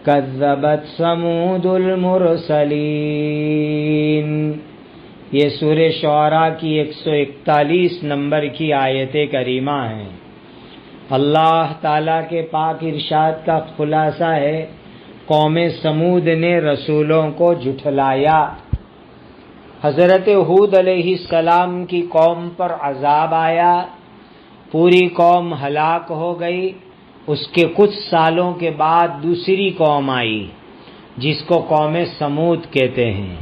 کذبت ثمود المرسلین۔ یہ سورہ شعراء کی 141 نمبر کی آیت کریمہ ہے۔ اللہ تعالیٰ کے پاک ارشاد کا خلاصہ ہے، قوم سمود نے رسولوں کو جھٹلایا۔ حضرت ہود علیہ السلام کی قوم پر عذاب آیا، پوری قوم ہلاک ہو گئی۔ اس کے کچھ سالوں کے بعد دوسری قوم آئی جس کو قوم سمود کہتے ہیں،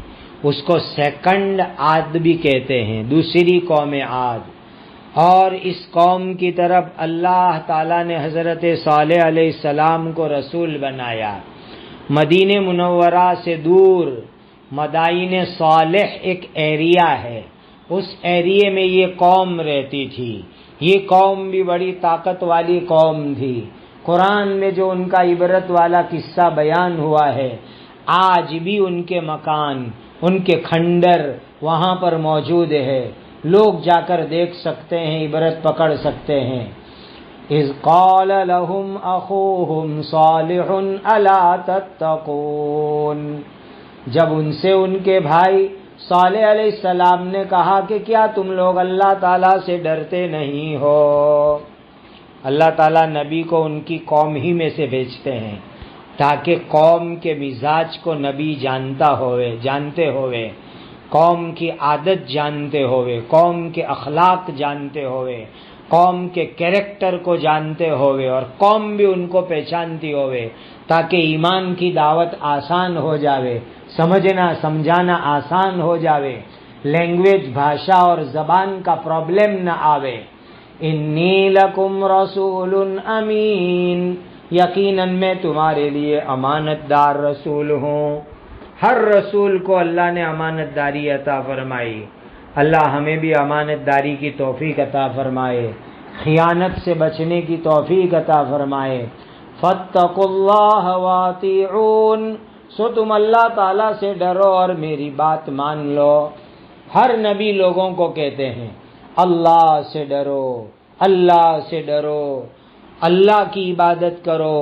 اس کو سیکنڈ عاد بھی کہتے ہیں، دوسری قوم عاد۔ اور اس قوم کی طرف اللہ تعالیٰ نے حضرت صالح علیہ السلام کو رسول بنایا۔ مدینہ منورہ سے دور مدائن صالح ایک ایریا ہے، اس ایریے میں یہ قوم رہتی تھی۔ یہ قوم بھی بڑی طاقت والی قوم تھی۔ قرآن میں جو ان کا عبرت والا قصہ بیان ہوا ہے، آج بھی ان کے مکان، ان کے کھنڈر وہاں پر موجود ہے، لوگ جا کر دیکھ سکتے ہیں، عبرت پکڑ سکتے ہیں۔ اذ قال لهم اخوهم صالح الا تتقون، جب ان سے ان کے بھائی صالح علیہ السلام نے کہا کہ کیا تم لوگ اللہ تعالیٰ سے ڈرتے نہیں ہو؟ اللہ تعالیٰ نبی کو ان کی قوم ہی میں سے بھیجتے ہیں تاکہ قوم کے مزاج کو نبی جانتے ہوئے، قوم کی عادت جانتے ہوئے، قوم کے اخلاق جانتے ہوئے، قوم کے کیریکٹر کو جانتے ہوئے، اور قوم بھی ان کو پہچانتی ہوئے، تاکہ ایمان کی دعوت آسان ہو جاوے، سمجھنا سمجھانا آسان ہو جاوے، لینگویج بھاشا اور زبان کا پرابلم نہ آوے۔ انی لکم رسول امین، یقیناً میں تمہارے لیے امانت دار رسول ہوں۔ ہر رسول کو اللہ نے امانت داری عطا فرمائی۔ اللہ ہمیں بھی امانت داری کی توفیق عطا فرمائے، خیانت سے بچنے کی توفیق عطا فرمائے۔ فاتقوا اللہ واطیعون، سو تم اللہ تعالیٰ سے ڈرو اور میری بات مان لو۔ ہر نبی لوگوں کو کہتے ہیں اللہ سے ڈرو، اللہ سے ڈرو، اللہ کی عبادت کرو،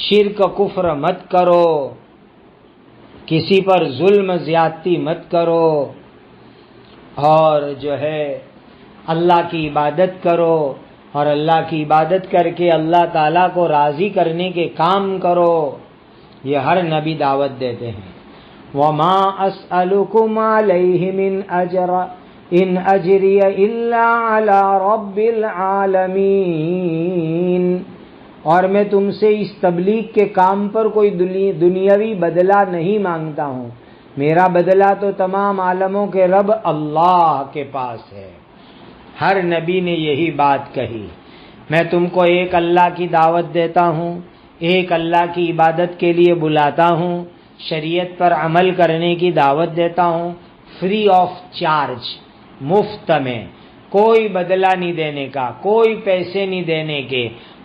شرک کفر مت کرو، کسی پر ظلم زیادتی مت کرو، اور جو ہے اللہ کی عبادت کرو، اور اللہ کی عبادت کر کے اللہ تعالیٰ کو راضی کرنے کے کام کرو۔ یہ ہر نبی دعوت دیتے ہیں۔ وَمَا أَسْأَلُكُمْ عَلَيْهِ مِنْ أَجْرٍ إِنْ أَجْرِيَ إِلَّا عَلَى رَبِّ الْعَالَمِينَ، اور میں تم سے اس تبلیغ کے کام پر کوئی دنیاوی بدلہ نہیں مانگتا ہوں، میرا بدلہ تو تمام عالموں کے رب اللہ کے پاس ہے۔ ہر نبی نے یہی بات کہی، میں تم کو ایک اللہ کی دعوت دیتا ہوں، ایک اللہ کی عبادت کے لیے بلاتا ہوں، شریعت پر عمل کرنے کی دعوت دیتا ہوں، فری آف چارج، مفت میں، کوئی بدلہ نہیں دینے کا، کوئی پیسے نہیں دینے کے،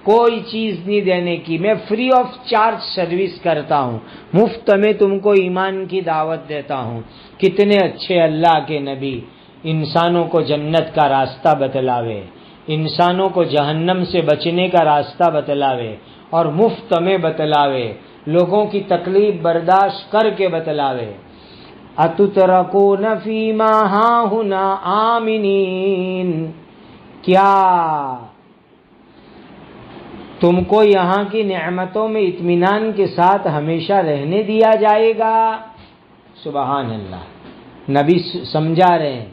کوئی چیز نہیں دینے کی، میں فری آف چارج سروس کرتا ہوں، مفت میں تم کو ایمان کی دعوت دیتا ہوں۔ کتنے اچھے اللہ کے نبی انسانوں کو جنت کا راستہ بتلاوے، انسانوں کو جہنم سے بچنے کا راستہ بتلاوے، اور مفت میں بتلاوے، لوگوں کی تکلیف برداشت کر کے بتلاوے۔ اتترکون فیما ہاہنا آمنین، کیا تم کو یہاں کی نعمتوں میں اطمینان کے ساتھ ہمیشہ رہنے دیا جائے گا؟ سبحان اللہ، نبی سمجھا رہے ہیں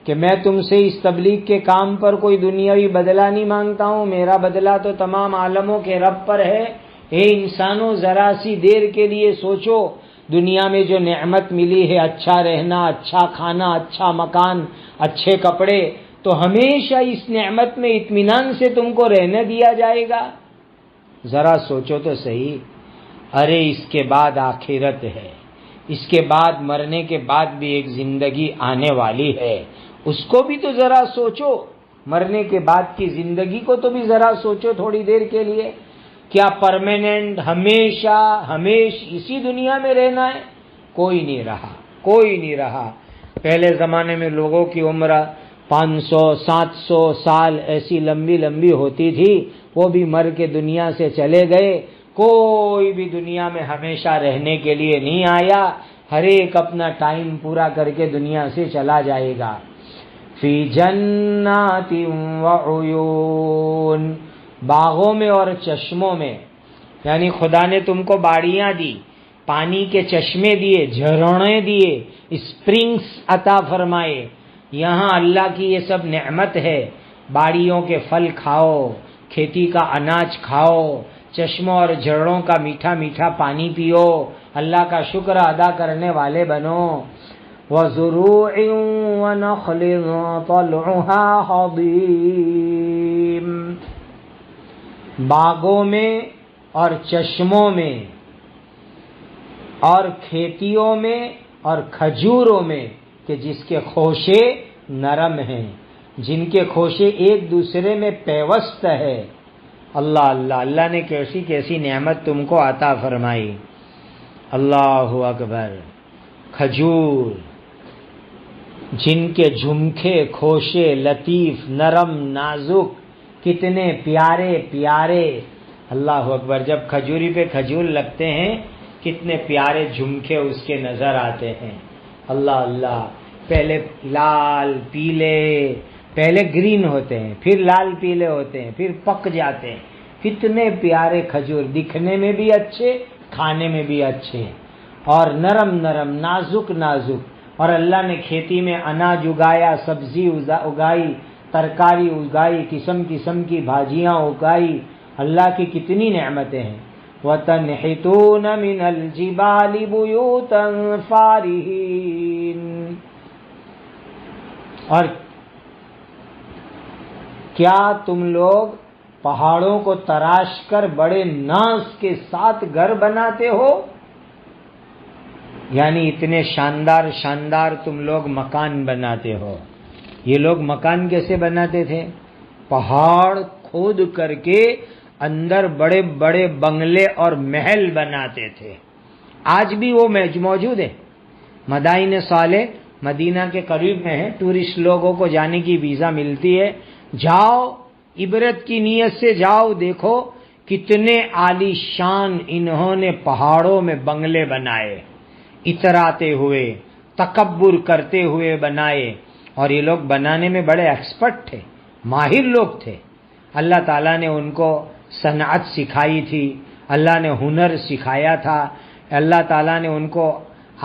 کہ میں تم سے اس تبلیغ کے کام پر کوئی دنیاوی بدلہ نہیں مانگتا ہوں، میرا بدلہ تو تمام عالموں کے رب پر ہے۔ اے انسانوں، ذرا سی دیر کے لیے سوچو، دنیا میں جو نعمت ملی ہے، اچھا رہنا، اچھا کھانا، اچھا مکان، اچھے کپڑے، تو ہمیشہ اس نعمت میں اطمینان سے تم کو رہنے دیا جائے گا؟ ذرا سوچو تو صحیح۔ ارے اس کے بعد آخرت ہے، اس کے بعد مرنے کے بعد بھی ایک زندگی آنے والی ہے، اس کو بھی تو ذرا سوچو، مرنے کے بعد کی زندگی کو تو بھی ذرا سوچو تھوڑی دیر کے لیے۔ کیا پرماننٹ ہمیشہ اسی دنیا میں رہنا ہے؟ کوئی نہیں رہا، کوئی نہیں رہا۔ پہلے زمانے میں لوگوں کی عمر 500 700 سال ایسی لمبی لمبی ہوتی تھی، وہ بھی مر کے دنیا سے چلے گئے۔ کوئی بھی دنیا میں ہمیشہ رہنے کے لیے نہیں آیا، ہر ایک اپنا ٹائم پورا کر کے دنیا سے چلا جائے گا۔ فی جنات وعیون، باغوں میں اور چشموں میں، یعنی خدا نے تم کو باڑیاں دی، پانی کے چشمے دیے، جھرنے دیے، اسپرنگز عطا فرمائے، یہاں اللہ کی یہ سب نعمت ہے۔ باڑیوں کے پھل کھاؤ، کھیتی کا اناج کھاؤ، چشموں اور جھرڑوں کا میٹھا میٹھا پانی پیو، اللہ کا شکر ادا کرنے والے بنو۔ وَزُرُوعٍ وَنَخْلٍ طَلْعُهَا هَضِيمٌ، باغوں میں اور چشموں میں اور کھیتیوں میں اور کھجوروں میں کہ جس کے خوشے نرم ہیں، جن کے خوشے ایک دوسرے میں پیوست ہے۔ اللہ اللہ، اللہ نے کیسی کیسی نعمت تم کو عطا فرمائی۔ اللہ اکبر، کھجور جن کے جھمکے خوشے لطیف نرم نازک کتنے پیارے پیارے، اللہ اکبر، جب کھجوری پہ کھجور لگتے ہیں کتنے پیارے جھمکے اس کے نظر آتے ہیں۔ اللہ اللہ، پہلے لال پیلے، پہلے گرین ہوتے ہیں، پھر لال پیلے ہوتے ہیں، پھر پک جاتے ہیں، کتنے پیارے کھجور، دکھنے میں بھی اچھے، کھانے میں بھی اچھے، اور نرم نرم نازک نازک۔ اور اللہ نے کھیتی میں اناج اگایا، سبزی اگائی، ترکاری اگائی، قسم قسم کی بھاجیاں اگائی، اللہ کی کتنی نعمتیں ہیں۔ وَتَنْحِتُونَ مِنَ الْجِبَالِ بُيُوتًا فَارِهِينَ، اور کیا تم لوگ پہاڑوں کو تراش کر بڑے ناز کے ساتھ گھر بناتے ہو؟ یعنی اتنے شاندار شاندار تم لوگ مکان بناتے ہو۔ یہ لوگ مکان کیسے بناتے تھے؟ پہاڑ کھود کر کے اندر بڑے بڑے بنگلے اور محل بناتے تھے۔ آج بھی وہ موجود ہے۔ مدائن صالح مدینہ کے قریب میں ہے، ٹورسٹ لوگوں کو جانے کی ویزا ملتی ہے، جاؤ، عبرت کی نیت سے جاؤ، دیکھو کتنے عالی شان انہوں نے پہاڑوں میں بنگلے بنائے، اتراتے ہوئے، تکبر کرتے ہوئے بنائے، اور یہ لوگ بنانے میں بڑے ایکسپرٹ تھے، ماہر لوگ تھے۔ اللہ تعالیٰ نے ان کو صنعت سکھائی تھی، اللہ نے ہنر سکھایا تھا، اللہ تعالیٰ نے ان کو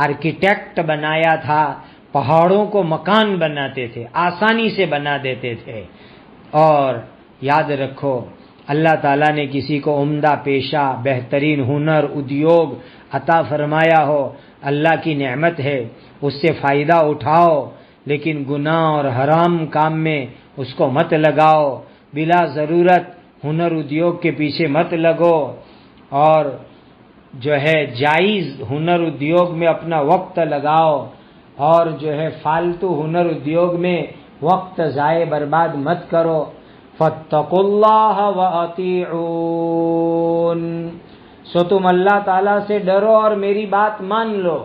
آرکیٹیکٹ بنایا تھا، پہاڑوں کو مکان بناتے تھے، آسانی سے بنا دیتے تھے۔ اور یاد رکھو، اللہ تعالیٰ نے کسی کو عمدہ پیشہ، بہترین ہنر، ادیوگ عطا فرمایا ہو، اللہ کی نعمت ہے، اس سے فائدہ اٹھاؤ، لیکن گناہ اور حرام کام میں اس کو مت لگاؤ، بلا ضرورت ہنر ادیوگ کے پیچھے مت لگو، اور جو ہے جائز ہنر ادیوگ میں اپنا وقت لگاؤ، اور جو ہے فالتو ہنر ادیوگ میں وقت ضائع برباد مت کرو۔ فاتقوا اللہ وَأَطِیعُونِ، سو تم اللہ تعالیٰ سے ڈرو اور میری بات مان لو۔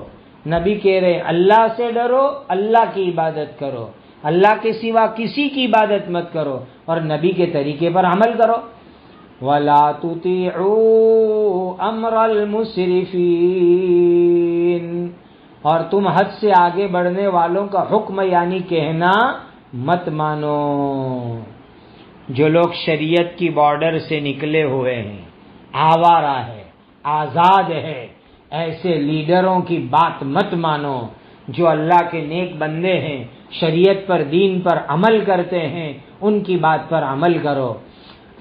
نبی کہہ رہے ہیں اللہ سے ڈرو، اللہ کی عبادت کرو، اللہ کے سوا کسی کی عبادت مت کرو، اور نبی کے طریقے پر عمل کرو۔ وَلَا تُطِيعُوا أَمْرَ الْمُسْرِفِينَ، اور تم حد سے آگے بڑھنے والوں کا حکم یعنی کہنا مت مانو۔ جو لوگ شریعت کی بارڈر سے نکلے ہوئے ہیں، آوارہ ہے، آزاد ہے، ایسے لیڈروں کی بات مت مانو۔ جو اللہ کے نیک بندے ہیں، شریعت پر، دین پر عمل کرتے ہیں، ان کی بات پر عمل کرو۔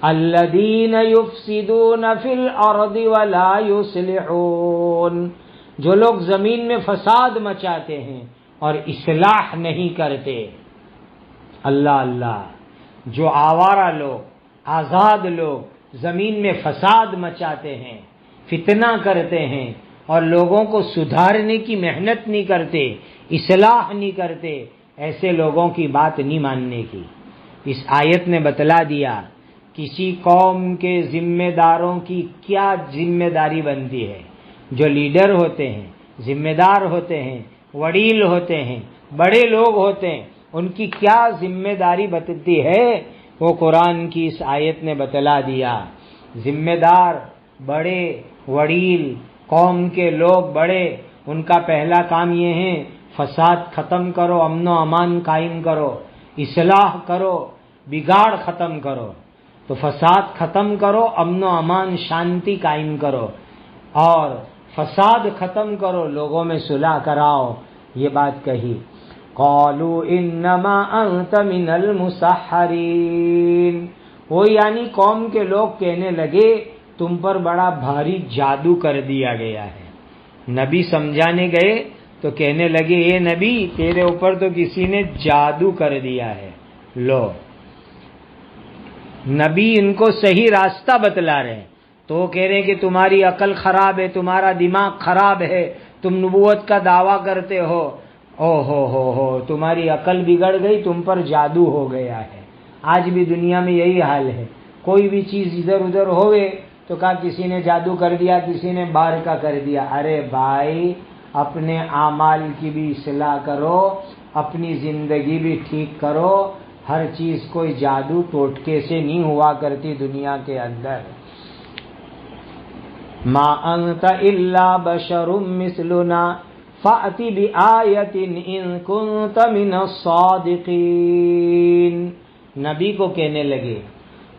الذین یفسدون فی الارض ولا یصلحون، جو لوگ زمین میں فساد مچاتے ہیں اور اصلاح نہیں کرتے۔ اللہ اللہ، جو آوارہ لوگ، آزاد لوگ زمین میں فساد مچاتے ہیں، فتنہ کرتے ہیں، اور لوگوں کو سدھارنے کی محنت نہیں کرتے، اصلاح نہیں کرتے، ایسے لوگوں کی بات نہیں ماننے کی۔ اس آیت نے بتلا دیا کسی قوم کے ذمہ داروں کی کیا ذمہ داری بنتی ہے۔ جو لیڈر ہوتے ہیں، ذمہ دار ہوتے ہیں، وڈیل ہوتے ہیں، بڑے لوگ ہوتے ہیں، ان کی کیا ذمہ داری بنتی ہے، وہ قرآن کی اس آیت نے بتلا دیا۔ ذمہ دار بڑے وڈیل قوم کے لوگ بڑے، ان کا پہلا کام یہ ہے فساد ختم کرو، امن و امان قائم کرو، اصلاح کرو، بگاڑ ختم کرو۔ تو فساد ختم کرو، امن و امان شانتی قائم کرو، اور فساد ختم کرو، لوگوں میں صلح کراؤ، یہ بات کہی۔ قالوا انما انت من المسحرین، وہ یعنی قوم کے لوگ کہنے لگے تم پر بڑا بھاری جادو کر دیا گیا ہے۔ نبی سمجھانے گئے تو کہنے لگے اے نبی تیرے اوپر تو کسی نے جادو کر دیا ہے۔ لو، نبی ان کو صحیح راستہ بتلا رہے ہیں تو وہ کہہ رہے ہیں کہ تمہاری عقل خراب ہے، تمہارا دماغ خراب ہے، تم نبوت کا دعویٰ کرتے ہو، او ہو تمہاری عقل بگڑ گئی، تم پر جادو ہو گیا ہے۔ آج بھی دنیا میں یہی حال ہے، کوئی بھی چیز ادھر ادھر ہوئے تو کہا کسی نے جادو کر دیا، کسی نے باہر کا کر دیا۔ ارے بھائی، اپنے اعمال کی بھی اصلاح کرو، اپنی زندگی بھی ٹھیک کرو، ہر چیز کوئی جادو ٹوٹکے سے نہیں ہوا کرتی دنیا کے اندر۔ ما انت الا بشر مثلنا فأت بآیۃ ان کنت من الصادقین، نبی کو کہنے لگے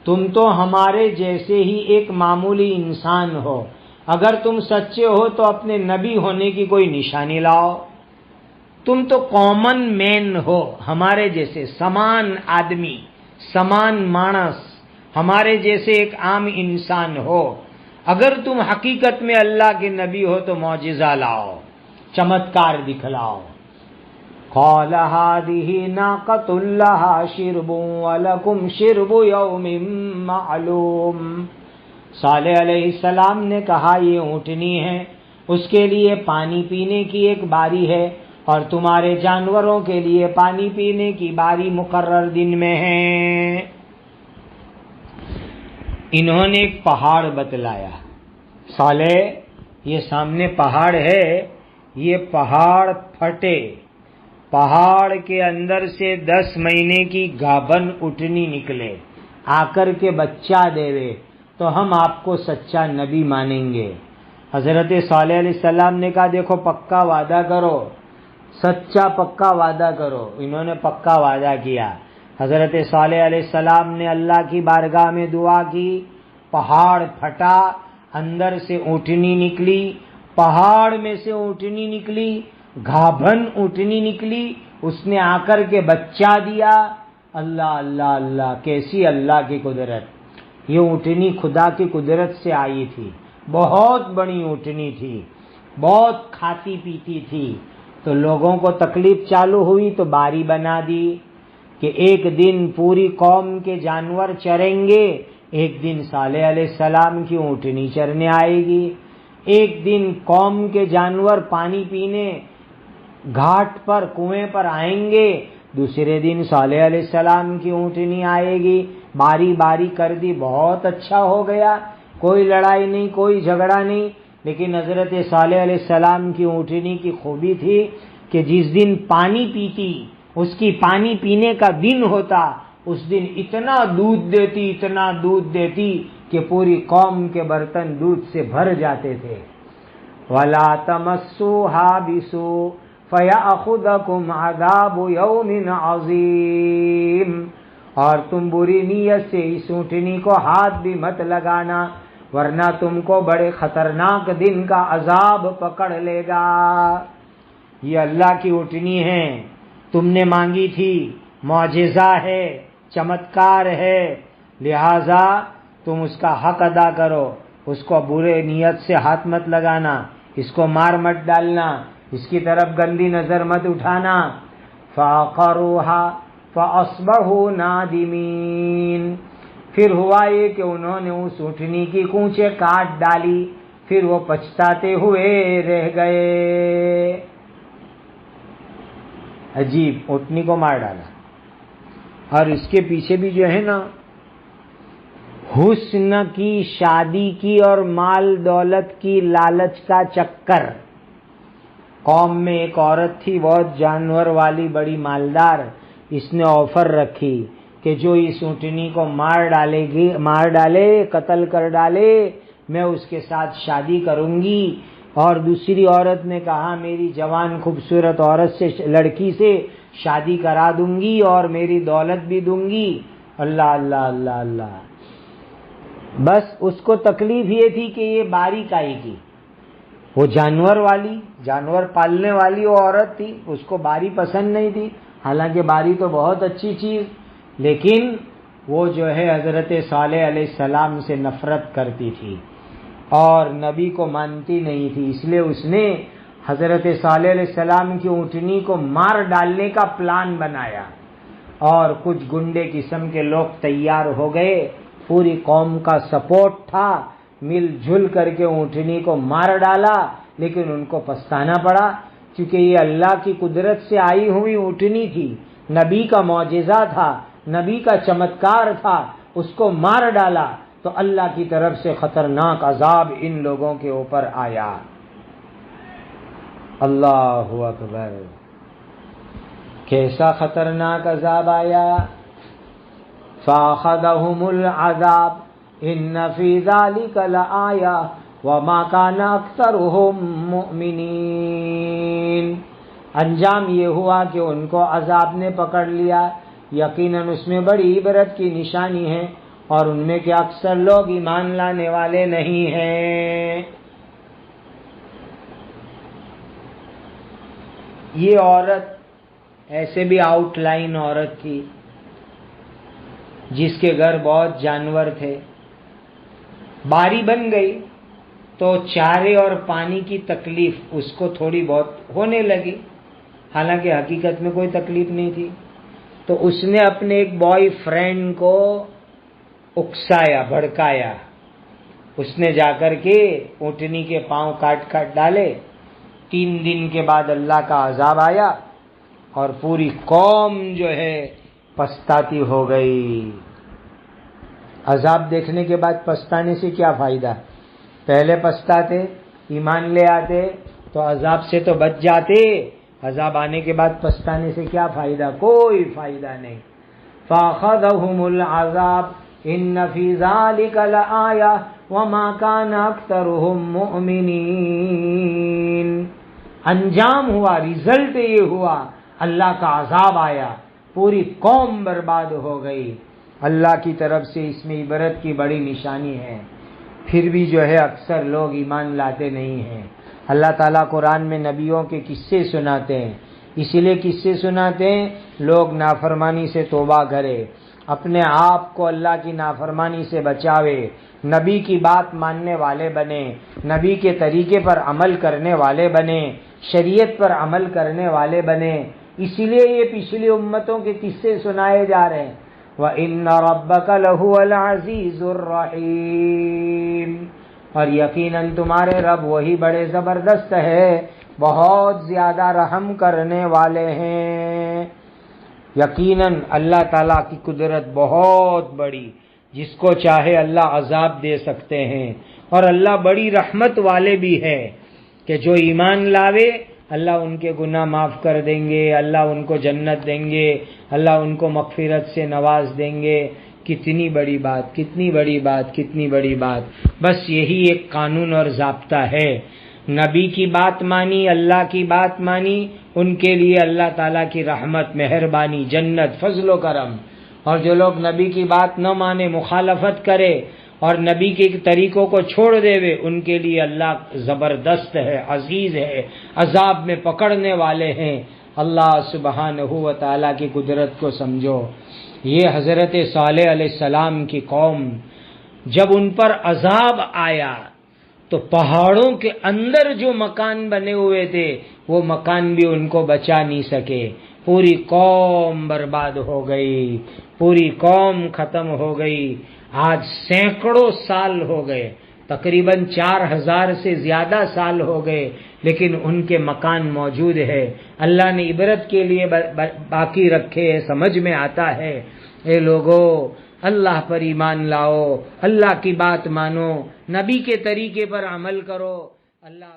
تم تو ہمارے جیسے ہی ایک معمولی انسان ہو، اگر تم سچے ہو تو اپنے نبی ہونے کی کوئی نشانی لاؤ۔ تم تو کامن مین ہو، ہمارے جیسے سمان آدمی، سمان مانس، ہمارے جیسے ایک عام انسان ہو۔ اگر تم حقیقت میں اللہ کے نبی ہو تو معجزہ لاؤ، چمتکار دکھلاؤ۔ قال هذه ناقۃ لها شرب ولکم شرب یوم معلوم، صالح علیہ السلام نے کہا یہ اونٹنی ہے، اس کے لیے پانی پینے کی ایک باری ہے، اور تمہارے جانوروں کے لیے پانی پینے کی باری مقرر دن میں ہے۔ انہوں نے ایک پہاڑ بتلایا، صالح یہ سامنے پہاڑ ہے، یہ پہاڑ پھٹے، پہاڑ کے اندر سے 10 مہینے کی گابن اٹھنی نکلے، آ کر کے بچہ دے تو ہم آپ کو سچا نبی مانیں گے۔ حضرت صالح علیہ السلام نے کہا دیکھو پکا وعدہ کرو، سچا پکا وعدہ کرو۔ انہوں نے پکا وعدہ کیا۔ حضرت صالح علیہ السلام نے اللہ کی بارگاہ میں دعا کی، پہاڑ پھٹا، اندر سے اونٹنی نکلی، پہاڑ میں سے اونٹنی نکلی، گھابن اونٹنی نکلی، اس نے آ کر کے بچہ دیا۔ اللہ اللہ اللہ، کیسی اللہ کی قدرت! یہ اونٹنی خدا کی قدرت سے آئی تھی، بہت بڑی اونٹنی تھی، بہت کھاتی پیتی تھی۔ تو لوگوں کو تکلیف چالو ہوئی تو باری بنا دی کہ ایک دن پوری قوم کے جانور چریں گے، ایک دن صالح علیہ السلام کی اونٹنی چرنے آئے گی، ایک دن قوم کے جانور پانی پینے گھاٹ پر کنویں پر آئیں گے، دوسرے دن صالح علیہ السلام کی اونٹنی آئے گی۔ باری باری کر دی، بہت اچھا ہو گیا، کوئی لڑائی نہیں، کوئی جھگڑا نہیں۔ لیکن حضرت صالح علیہ السلام کی اونٹنی کی خوبی تھی کہ جس دن پانی پیتی، اس کی پانی پینے کا دن ہوتا، اس دن اتنا دودھ دیتی کہ پوری قوم کے برتن دودھ سے بھر جاتے تھے۔ وَلَا تَمَسُّوهَا بِسُوءٍ فَيَأْخُذَكُمْ عَذَابُ يَوْمٍ عَظِيمٍ، اور تم بری نیت سے اس اونٹنی کو ہاتھ بھی مت لگانا، ورنہ تم کو بڑے خطرناک دن کا عذاب پکڑ لے گا۔ یہ اللہ کی اونٹنی ہے، تم نے مانگی تھی، معجزہ ہے، چمتکار ہے، لہذا تم اس کا حق ادا کرو، اس کو برے نیت سے ہاتھ مت لگانا، اس کو مار مت ڈالنا، اس کی طرف گندی نظر مت اٹھانا۔ فَعَقَرُوهَا فَأَصْبَحُوا نَادِمِينَ، پھر ہوا یہ کہ انہوں نے اس اونٹنی کی کونچیں کاٹ ڈالی، پھر وہ پچھتاتے ہوئے رہ گئے۔ عجیب، اونٹنی کو مار ڈالا، اور اس کے پیچھے بھی جو ہے نا حسن کی، شادی کی اور مال دولت کی لالچ کا چکر۔ قوم میں ایک عورت تھی بہت جانور والی، بڑی مالدار، اس نے آفر رکھی کہ جو اس اونٹنی کو مار ڈالے، قتل کر ڈالے، میں اس کے ساتھ شادی کروں گی. اور دوسری عورت نے کہا میری جوان خوبصورت عورت سے لڑکی سے شادی کرا دوں گی اور میری دولت بھی دوں گی. اللہ اللہ اللہ اللہ. بس اس کو تکلیف یہ تھی کہ یہ باری کائی کی، وہ جانور پالنے والی وہ عورت تھی، اس کو باری پسند نہیں تھی. حالانکہ باری تو بہت اچھی چیز، لیکن وہ جو ہے حضرت صالح علیہ السلام سے نفرت کرتی تھی اور نبی کو مانتی نہیں تھی. اس لیے اس نے حضرت صالح علیہ السلام کی اونٹنی کو مار ڈالنے کا پلان بنایا اور کچھ گنڈے قسم کے لوگ تیار ہو گئے. پوری قوم کا سپورٹ تھا، مل جل کر کے اونٹنی کو مار ڈالا. لیکن ان کو پچھتانا پڑا کیونکہ یہ اللہ کی قدرت سے آئی ہوئی اونٹنی تھی، نبی کا معجزہ تھا، نبی کا چمتکار تھا. اس کو مار ڈالا تو اللہ کی طرف سے خطرناک عذاب ان لوگوں کے اوپر آیا. اللہ اکبر. کیسا خطرناک عذاب آیا. فَأَخَذَهُمُ الْعَذَابُ إِنَّ فِي ذَلِكَ لَآيَةً وَمَا كَانَ أَكْثَرُهُم مُؤْمِنِينَ. انجام یہ ہوا کہ ان کو عذاب نے پکڑ لیا. یقیناً اس میں بڑی عبرت کی نشانی ہے اور ان میں کہ اکثر لوگ ایمان لانے والے نہیں ہیں. یہ عورت ایسے بھی آؤٹ لائن عورت تھی جس کے گھر بہت جانور تھے. باری بن گئی تو چارے اور پانی کی تکلیف اس کو تھوڑی بہت ہونے لگی، حالانکہ حقیقت میں کوئی تکلیف نہیں تھی. تو اس نے اپنے ایک بوائے فرینڈ کو اکسایا، بھڑکایا. اس نے جا کر کے اونٹنی کے پاؤں کاٹ ڈالے. 3 دن کے بعد اللہ کا عذاب آیا اور پوری قوم جو ہے پچھتاتی ہو گئی. عذاب دیکھنے کے بعد پچھتانے سے کیا فائدہ؟ پہلے پچھتاتے، ایمان لے آتے تو عذاب سے تو بچ جاتے. عذاب آنے کے بعد پچھتانے سے کیا فائدہ؟ کوئی فائدہ نہیں. فَأَخَذَهُمُ الْعَذَابُ إِنَّ فِي ذَلِكَ لَآيَةً وَمَا كَانَ أَكْثَرُهُم مُؤْمِنِينَ. انجام ہوا، ریزلٹ یہ ہوا، اللہ کا عذاب آیا، پوری قوم برباد ہو گئی. اللہ کی طرف سے اس میں عبرت کی بڑی نشانی ہے. پھر بھی جو ہے اکثر لوگ ایمان لاتے نہیں ہیں. اللہ تعالیٰ قرآن میں نبیوں کے قصے سناتے ہیں. اسی لیے قصے سناتے ہیں لوگ نافرمانی سے توبہ کرے، اپنے آپ کو اللہ کی نافرمانی سے بچاوے، نبی کی بات ماننے والے بنے، نبی کے طریقے پر عمل کرنے والے بنے، شریعت پر عمل کرنے والے بنے. اسی لیے یہ پچھلی امتوں کے قصے سنائے جا رہے ہیں. وَإِنَّ رَبَّكَ لَهُوَ الْعَزِيزُ الرَّحِيمُ. اور یقیناً تمہارے رب وہی بڑے زبردست ہے، بہت زیادہ رحم کرنے والے ہیں. یقیناً اللہ تعالیٰ کی قدرت بہت بڑی، جس کو چاہے اللہ عذاب دے سکتے ہیں. اور اللہ بڑی رحمت والے بھی ہے کہ جو ایمان لاوے اللہ ان کے گناہ معاف کر دیں گے، اللہ ان کو جنت دیں گے، اللہ ان کو مغفرت سے نواز دیں گے. کتنی بڑی بات، کتنی بڑی بات، کتنی بڑی بات. بس یہی ایک قانون اور ضابطہ ہے. نبی کی بات مانی، اللہ کی بات مانی، ان کے لیے اللہ تعالیٰ کی رحمت، مہربانی، جنت، فضل و کرم. اور جو لوگ نبی کی بات نہ مانے، مخالفت کرے اور نبی کے طریقوں کو چھوڑ دے وے، ان کے لیے اللہ زبردست ہے، عزیز ہے، عذاب میں پکڑنے والے ہیں. اللہ سبحانہ و تعالیٰ کی قدرت کو سمجھو. یہ حضرت صالح علیہ السلام کی قوم جب ان پر عذاب آیا تو پہاڑوں کے اندر جو مکان بنے ہوئے تھے وہ مکان بھی ان کو بچا نہیں سکے. پوری قوم برباد ہو گئی، پوری قوم ختم ہو گئی. آج سینکڑوں سال ہو گئے، تقریباً 4000 سے زیادہ سال ہو گئے، لیکن ان کے مکان موجود ہے. اللہ نے عبرت کے لیے باقی رکھے. سمجھ میں آتا ہے اے لوگو اللہ پر ایمان لاؤ، اللہ کی بات مانو، نبی کے طریقے پر عمل کرو. اللہ